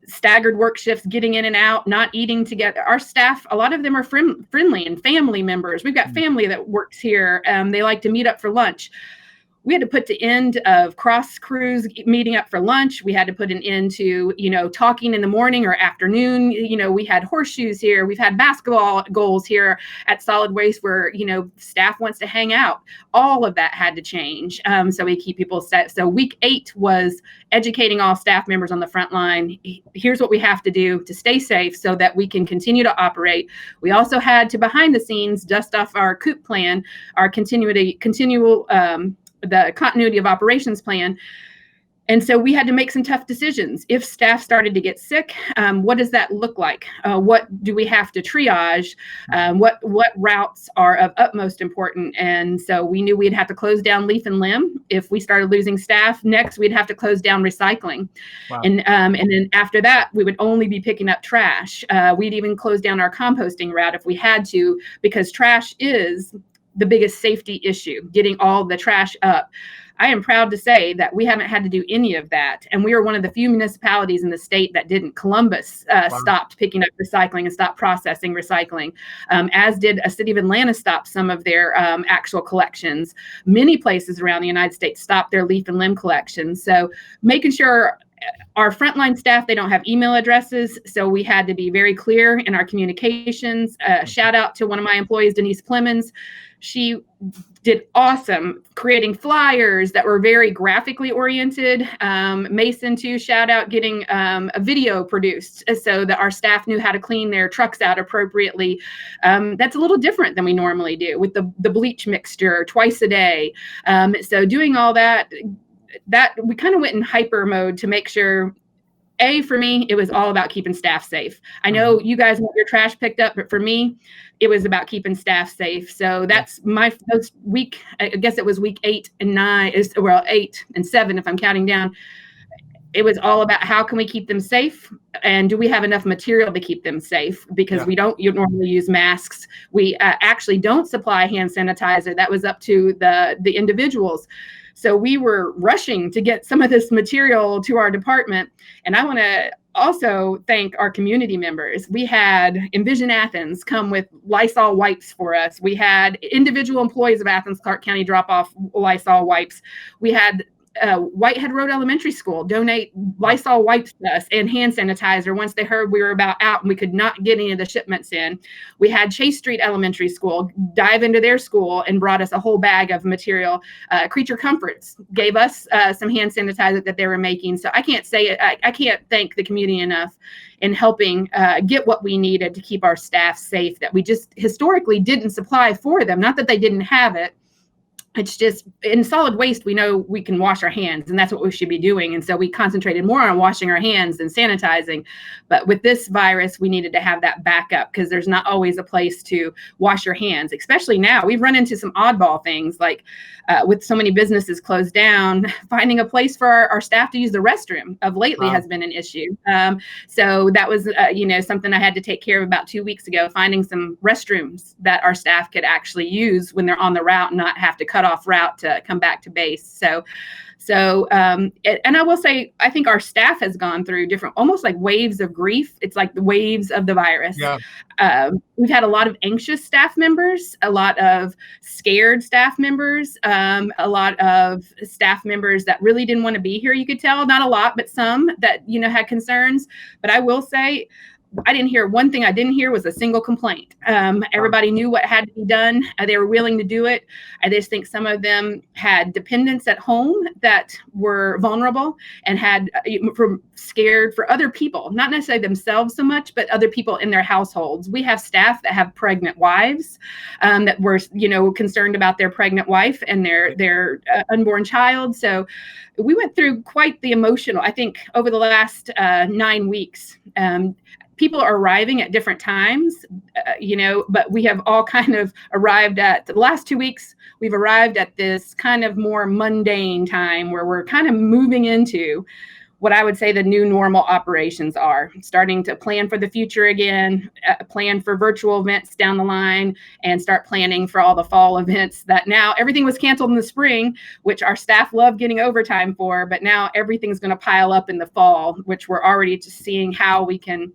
staggered work shifts, getting in and out, not eating together. Our staff, a lot of them are friendly and family members. We've got family that works here. They like to meet up for lunch. we had to put the end of cross crews meeting up for lunch. We had to put an end to, talking in the morning or afternoon. We had horseshoes here. We've had basketball goals here at Solid Waste where, staff wants to hang out. All of that had to change. So we keep people set. So week 8 was educating all staff members on the front line. Here's what we have to do to stay safe so that we can continue to operate. We also had to behind the scenes dust off our COOP plan, our the continuity of operations plan. And so we had to make some tough decisions. If staff started to get sick, what does that look like? What do we have to triage? What routes are of utmost importance? And so we knew we'd have to close down leaf and limb. If we started losing staff, next we'd have to close down recycling. Wow. And then after that, we would only be picking up trash. We'd even close down our composting route if we had to, because trash is the biggest safety issue, getting all the trash up. I am proud to say that we haven't had to do any of that. And we are one of the few municipalities in the state that didn't. Columbus stopped picking up recycling and stopped processing recycling, as did a city of Atlanta stop some of their actual collections. Many places around the United States stopped their leaf and limb collections. So making sure our frontline staff, they don't have email addresses. So we had to be very clear in our communications. Shout out to one of my employees, Denise Clemens. She did awesome creating flyers that were very graphically oriented. Mason too, shout out, getting a video produced so that our staff knew how to clean their trucks out appropriately. That's a little different than we normally do with the bleach mixture twice a day. So doing all that we kind of went in hyper mode to make sure, for me, it was all about keeping staff safe. I know you guys want your trash picked up, but for me, it was about keeping staff safe. So that's those week, I guess it was week 8 and 9, 8 and 7, if I'm counting down. It was all about how can we keep them safe, and do we have enough material to keep them safe? Because you normally use masks. We actually don't supply hand sanitizer. That was up to the individuals. So we were rushing to get some of this material to our department. And I want to also thank our community members. We had Envision Athens come with Lysol wipes for us. We had individual employees of Athens Clark County drop off Lysol wipes. We had Whitehead Road Elementary School donate Lysol wipes to us and hand sanitizer once they heard we were about out and we could not get any of the shipments in. We had Chase Street Elementary School dive into their school and brought us a whole bag of material. Creature Comforts gave us some hand sanitizer that they were making. So I can't say it. I can't thank the community enough in helping get what we needed to keep our staff safe that we just historically didn't supply for them. Not that they didn't have it. It's just in solid waste, we know we can wash our hands, and that's what we should be doing. And so we concentrated more on washing our hands than sanitizing. But with this virus, we needed to have that backup because there's not always a place to wash your hands, especially now. We've run into some oddball things like with so many businesses closed down, finding a place for our staff to use the restroom of lately has been an issue. So that was, something I had to take care of about 2 weeks ago, finding some restrooms that our staff could actually use when they're on the route and not have to cut off route to come back to base. So, and I will say, I think our staff has gone through different, almost like waves of grief. It's like the waves of the virus. Yeah. We've had a lot of anxious staff members, a lot of scared staff members, a lot of staff members that really didn't want to be here. You could tell, not a lot, but some that, had concerns. But I will say, I didn't hear one thing I didn't hear was a single complaint. Everybody knew what had to be done. They were willing to do it. I just think some of them had dependents at home that were vulnerable and had scared for other people, not necessarily themselves so much, but other people in their households. We have staff that have pregnant wives that were, concerned about their pregnant wife and their unborn child. So we went through quite the emotional, I think, over the last 9 weeks. People are arriving at different times, but we have all kind of arrived at the last 2 weeks. We've arrived at this kind of more mundane time where we're kind of moving into what I would say the new normal operations are, starting to plan for the future again, plan for virtual events down the line, and start planning for all the fall events that now everything was canceled in the spring, which our staff love getting overtime for, but now everything's going to pile up in the fall, which we're already just seeing how we can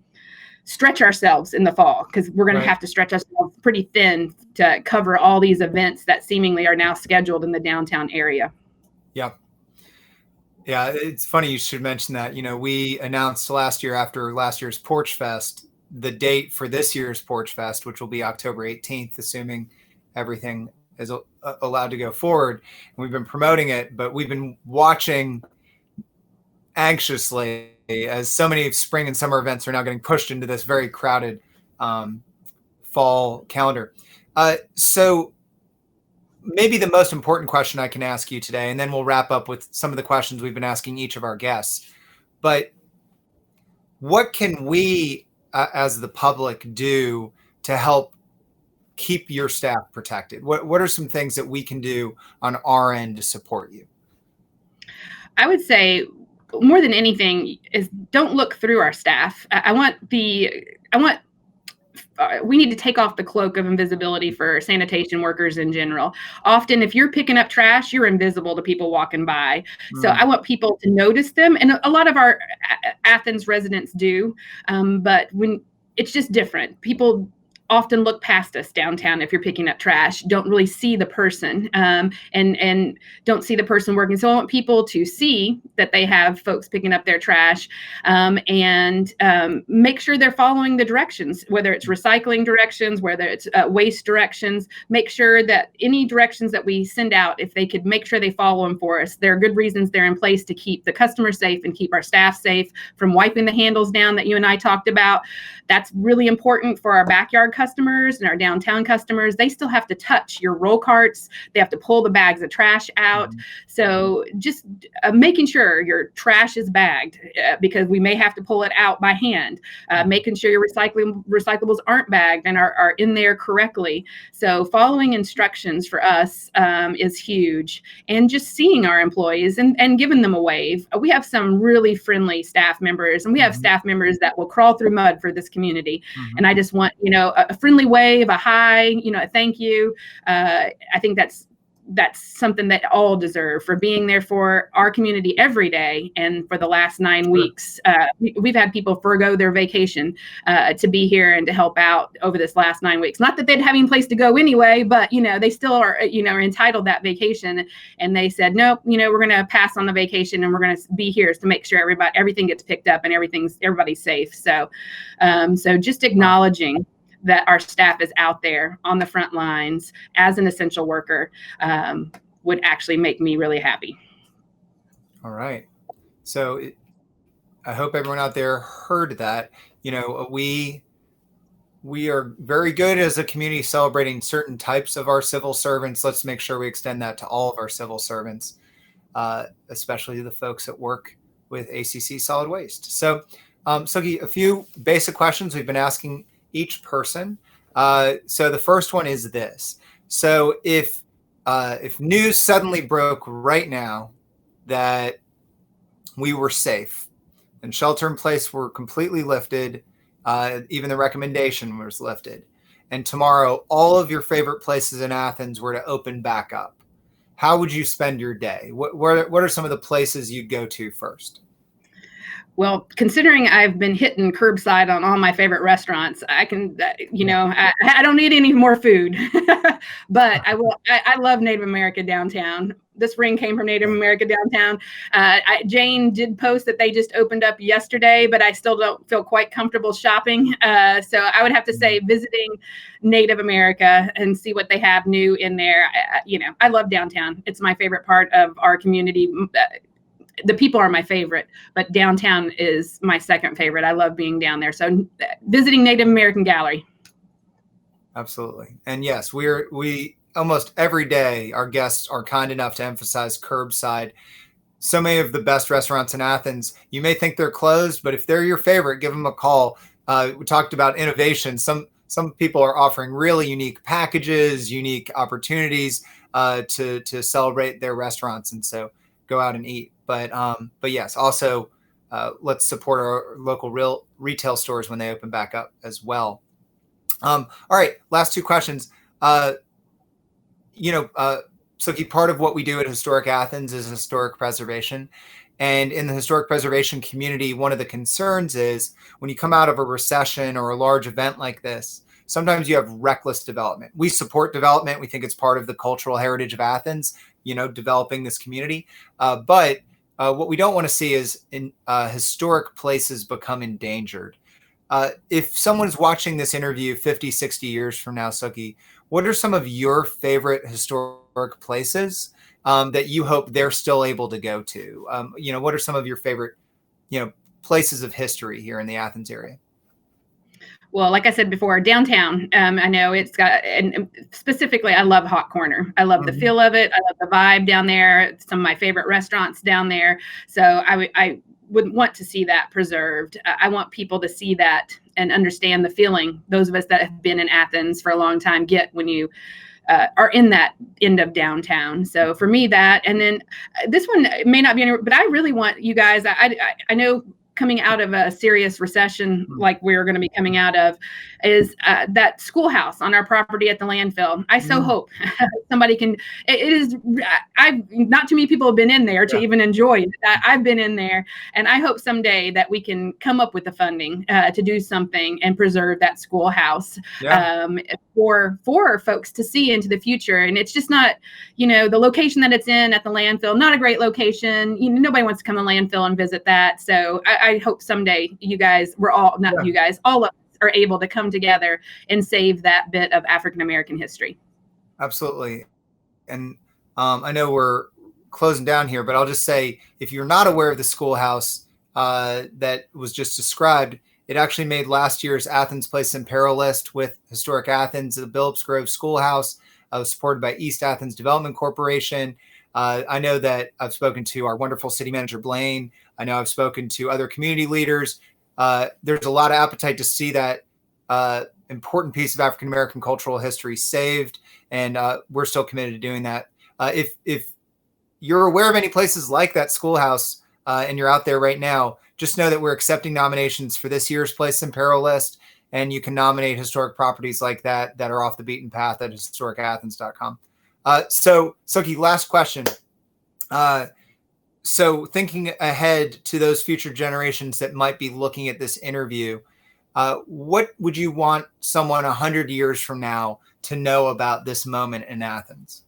stretch ourselves in the fall, because we're going to have to stretch ourselves pretty thin to cover all these events that seemingly are now scheduled in the downtown area. Yeah. Yeah, it's funny you should mention that. We announced last year, after last year's Porch Fest, the date for this year's Porch Fest, which will be October 18th, assuming everything is allowed to go forward. And we've been promoting it, but we've been watching anxiously as so many spring and summer events are now getting pushed into this very crowded fall calendar. So maybe the most important question I can ask you today, and then we'll wrap up with some of the questions we've been asking each of our guests. But what can we, as the public, do to help keep your staff protected? What are some things that we can do on our end to support you? I would say more than anything is don't look through our staff. We need to take off the cloak of invisibility for sanitation workers in general. Often, if you're picking up trash, you're invisible to people walking by. So I want people to notice them. And a lot of our Athens residents do. But when it's just different, people often look past us downtown if you're picking up trash, don't really see the person, and don't see the person working. So I want people to see that they have folks picking up their trash, and make sure they're following the directions, whether it's recycling directions, whether it's waste directions. Make sure that any directions that we send out, if they could make sure they follow them for us, there are good reasons they're in place to keep the customer safe and keep our staff safe, from wiping the handles down that you and I talked about. That's really important for our backyard customers and our downtown customers. They still have to touch your roll carts. They have to pull the bags of trash out. So just making sure your trash is bagged, because we may have to pull it out by hand. Making sure your recyclables aren't bagged and are in there correctly. So following instructions for us is huge. And just seeing our employees and giving them a wave. We have some really friendly staff members, and we have staff members that will crawl through mud for this community. And I just want, a friendly wave, a hi, a thank you. I think that's something that all deserve, for being there for our community every day. And for the last 9 weeks, we've had people forego their vacation to be here and to help out over this last 9 weeks. Not that they'd have any place to go anyway, but they still are, are entitled that vacation. And they said, nope, we're going to pass on the vacation, and we're going to be here to make sure everything gets picked up and everybody's safe. So, so just acknowledging that our staff is out there on the front lines as an essential worker would actually make me really happy. All right. So I hope everyone out there heard that. We are very good as a community celebrating certain types of our civil servants. Let's make sure we extend that to all of our civil servants, especially the folks that work with ACC Solid Waste. So, Suki, a few basic questions we've been asking each person. So the first one is this. So if news suddenly broke right now that we were safe and shelter in place were completely lifted, even the recommendation was lifted, and tomorrow all of your favorite places in Athens were to open back up, how would you spend your day? What are some of the places you'd go to first? Well, considering I've been hitting curbside on all my favorite restaurants, I can, I don't need any more food, but I will. I love Native America downtown. The spring came from Native America downtown. Jane did post that they just opened up yesterday, but I still don't feel quite comfortable shopping. So I would have to say visiting Native America and see what they have new in there. I love downtown. It's my favorite part of our community. The people are my favorite, but downtown is my second favorite. I love being down there. So visiting Native American Gallery. Absolutely. And yes, we almost every day, our guests are kind enough to emphasize curbside. So many of the best restaurants in Athens, you may think they're closed, but if they're your favorite, give them a call. We talked about innovation. Some people are offering really unique packages, unique opportunities to celebrate their restaurants. And so go out and eat. But yes, also let's support our local retail stores when they open back up as well. All right, last two questions. Suki, part of what we do at Historic Athens is historic preservation. And in the historic preservation community, one of the concerns is when you come out of a recession or a large event like this, sometimes you have reckless development. We support development. We think it's part of the cultural heritage of Athens. developing this community. But what we don't want to see is historic places become endangered. If someone's watching this interview 50, 60 years from now, Suki, what are some of your favorite historic places that you hope they're still able to go to? What are some of your favorite, places of history here in the Athens area? Well, like I said before, downtown, I know it's got, and specifically, I love Hot Corner. I love the feel of it. I love the vibe down there. Some of my favorite restaurants down there. So I would want to see that preserved. I want people to see that and understand the feeling those of us that have been in Athens for a long time get when you are in that end of downtown. So for me, that, and then this one may not be, but I really want you guys, I know coming out of a serious recession like we're going to be coming out of is that schoolhouse on our property at the landfill. I so hope somebody can, it is, not too many people have been in there to even enjoy it. I've been in there, and I hope someday that we can come up with the funding to do something and preserve that schoolhouse for folks to see into the future. And it's just not, the location that it's in at the landfill, not a great location. Nobody wants to come to the landfill and visit that. So I hope someday you guys, all of us are able to come together and save that bit of African-American history. Absolutely. And I know we're closing down here, but I'll just say, if you're not aware of the schoolhouse that was just described, it actually made last year's Athens Place in Peril list with Historic Athens. The Billups Grove Schoolhouse was supported by East Athens Development Corporation. I know that I've spoken to our wonderful city manager, Blaine. I know I've spoken to other community leaders. There's a lot of appetite to see that important piece of African-American cultural history saved, and we're still committed to doing that. If you're aware of any places like that schoolhouse and you're out there right now, just know that we're accepting nominations for this year's Place in Peril list, and you can nominate historic properties like that are off the beaten path at historicathens.com. So, Suki, last question. So thinking ahead to those future generations that might be looking at this interview, what would you want someone 100 years from now to know about this moment in Athens?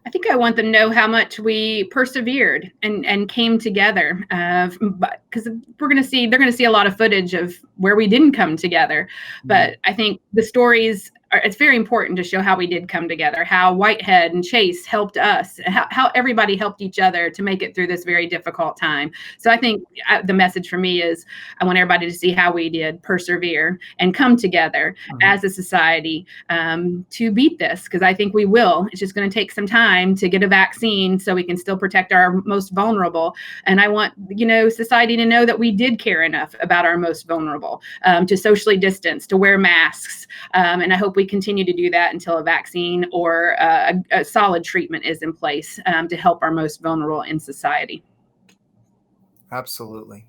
I think I want them to know how much we persevered and came together, because they're going to see a lot of footage of where we didn't come together. But I think the stories, it's very important to show how we did come together, how Whitehead and Chase helped us, how everybody helped each other to make it through this very difficult time. So I think the message for me is I want everybody to see how we did persevere and come together as a society to beat this, because I think we will. It's just going to take some time to get a vaccine so we can still protect our most vulnerable. And I want, society to know that we did care enough about our most vulnerable to socially distance, to wear masks. And I hope we continue to do that until a vaccine or a solid treatment is in place to help our most vulnerable in society. Absolutely.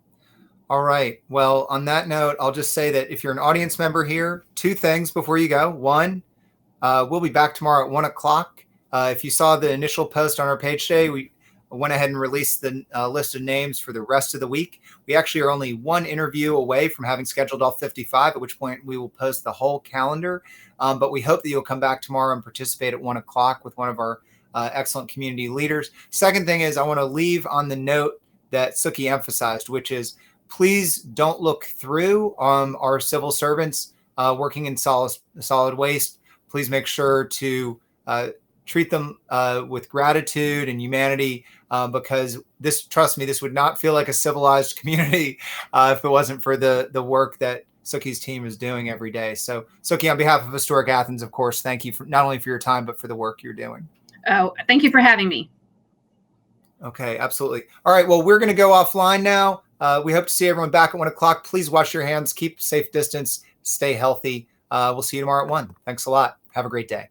All right. Well, on that note, I'll just say that if you're an audience member here, 2 things before you go. One, we'll be back tomorrow at 1:00. If you saw the initial post on our page today, we went ahead and released the list of names for the rest of the week. We actually are only one interview away from having scheduled all 55, at which point we will post the whole calendar. But we hope that you'll come back tomorrow and participate at 1:00 with one of our excellent community leaders. Second thing is, I want to leave on the note that Suki emphasized, which is please don't look through our civil servants working in solid waste. Please make sure to treat them with gratitude and humanity, because trust me, this would not feel like a civilized community if it wasn't for the work that Suki's team is doing every day. So Suki, on behalf of Historic Athens, of course, thank you for not only for your time, but for the work you're doing. Oh, thank you for having me. Okay, absolutely. All right, well, we're going to go offline now. We hope to see everyone back at 1:00. Please wash your hands, keep safe distance, stay healthy. We'll see you tomorrow at 1:00. Thanks a lot. Have a great day.